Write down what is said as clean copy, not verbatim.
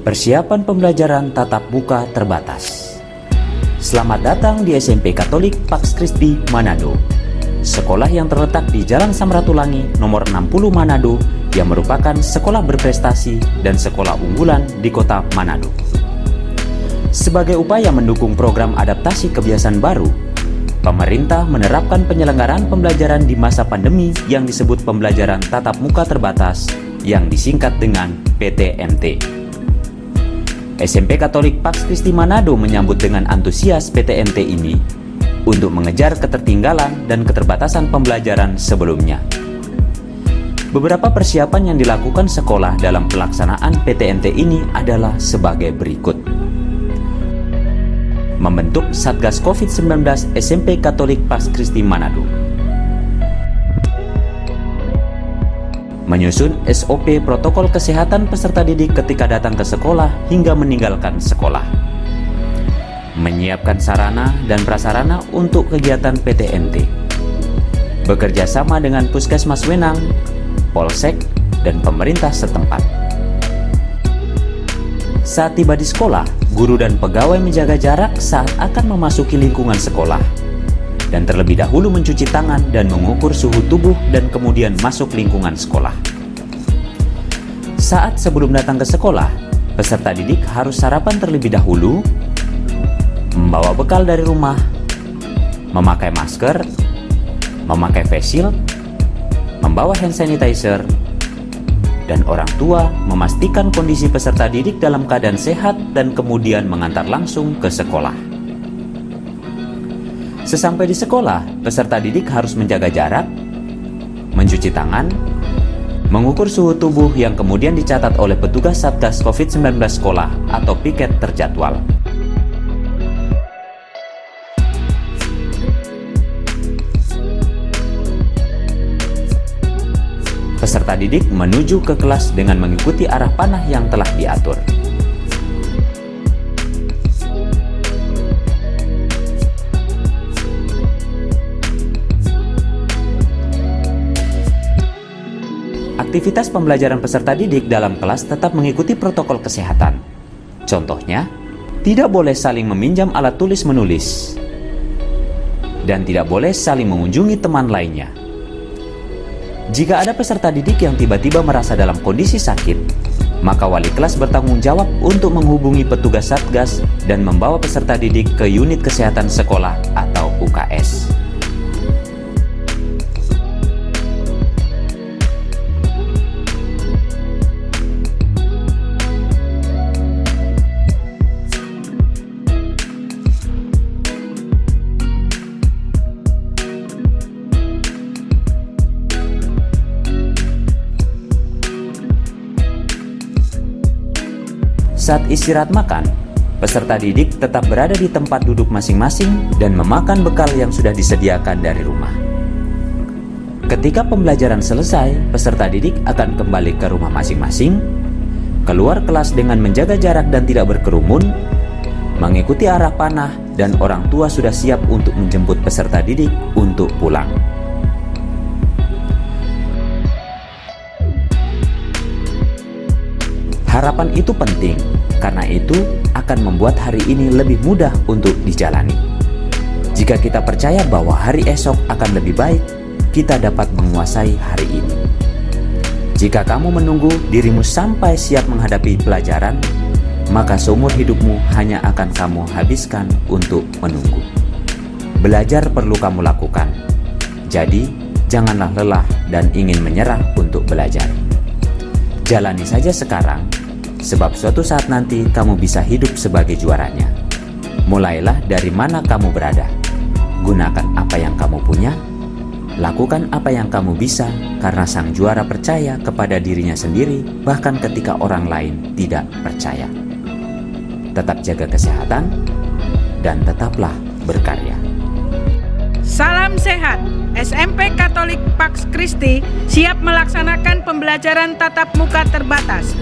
Persiapan pembelajaran tatap muka terbatas. Selamat datang di SMP Katolik Pax Christi Manado, sekolah yang terletak di Jalan Samratulangi nomor 60 Manado, yang merupakan sekolah berprestasi dan sekolah unggulan di kota Manado. Sebagai upaya mendukung program adaptasi kebiasaan baru, pemerintah menerapkan penyelenggaraan pembelajaran di masa pandemi yang disebut pembelajaran tatap muka terbatas, yang disingkat dengan PTMT. SMP Katolik Pax Christi Manado menyambut dengan antusias PTMT ini untuk mengejar ketertinggalan dan keterbatasan pembelajaran sebelumnya. Beberapa persiapan yang dilakukan sekolah dalam pelaksanaan PTMT ini adalah sebagai berikut. Membentuk Satgas COVID-19 SMP Katolik Pax Christi Manado. Menyusun SOP protokol kesehatan peserta didik ketika datang ke sekolah hingga meninggalkan sekolah. Menyiapkan sarana dan prasarana untuk kegiatan PTMT. Bekerja sama dengan Puskesmas Wenang, Polsek, dan pemerintah setempat. Saat tiba di sekolah, guru dan pegawai menjaga jarak saat akan memasuki lingkungan sekolah, dan terlebih dahulu mencuci tangan dan mengukur suhu tubuh dan kemudian masuk lingkungan sekolah. Saat sebelum datang ke sekolah, peserta didik harus sarapan terlebih dahulu, membawa bekal dari rumah, memakai masker, memakai face shield, membawa hand sanitizer, dan orang tua memastikan kondisi peserta didik dalam keadaan sehat dan kemudian mengantar langsung ke sekolah. Sesampai di sekolah, peserta didik harus menjaga jarak, mencuci tangan, mengukur suhu tubuh yang kemudian dicatat oleh petugas Satgas COVID-19 sekolah atau piket terjadwal. Peserta didik menuju ke kelas dengan mengikuti arah panah yang telah diatur. Aktivitas pembelajaran peserta didik dalam kelas tetap mengikuti protokol kesehatan. Contohnya, tidak boleh saling meminjam alat tulis menulis, dan tidak boleh saling mengunjungi teman lainnya. Jika ada peserta didik yang tiba-tiba merasa dalam kondisi sakit, maka wali kelas bertanggung jawab untuk menghubungi petugas Satgas dan membawa peserta didik ke unit kesehatan sekolah atau UKS. Saat istirahat makan, peserta didik tetap berada di tempat duduk masing-masing dan memakan bekal yang sudah disediakan dari rumah. Ketika pembelajaran selesai, peserta didik akan kembali ke rumah masing-masing, keluar kelas dengan menjaga jarak dan tidak berkerumun, mengikuti arah panah, dan orang tua sudah siap untuk menjemput peserta didik untuk pulang. Harapan itu penting, karena itu akan membuat hari ini lebih mudah untuk dijalani. Jika kita percaya bahwa hari esok akan lebih baik, kita dapat menguasai hari ini. Jika kamu menunggu dirimu sampai siap menghadapi pelajaran, maka seumur hidupmu hanya akan kamu habiskan untuk menunggu. Belajar perlu kamu lakukan, jadi janganlah lelah dan ingin menyerah untuk belajar. Jalani saja sekarang, sebab suatu saat nanti kamu bisa hidup sebagai juaranya. Mulailah dari mana kamu berada. Gunakan apa yang kamu punya. Lakukan apa yang kamu bisa, karena sang juara percaya kepada dirinya sendiri, bahkan ketika orang lain tidak percaya. Tetap jaga kesehatan, dan tetaplah berkarya. Salam sehat. SMP Katolik Pax Christi siap melaksanakan pembelajaran tatap muka terbatas.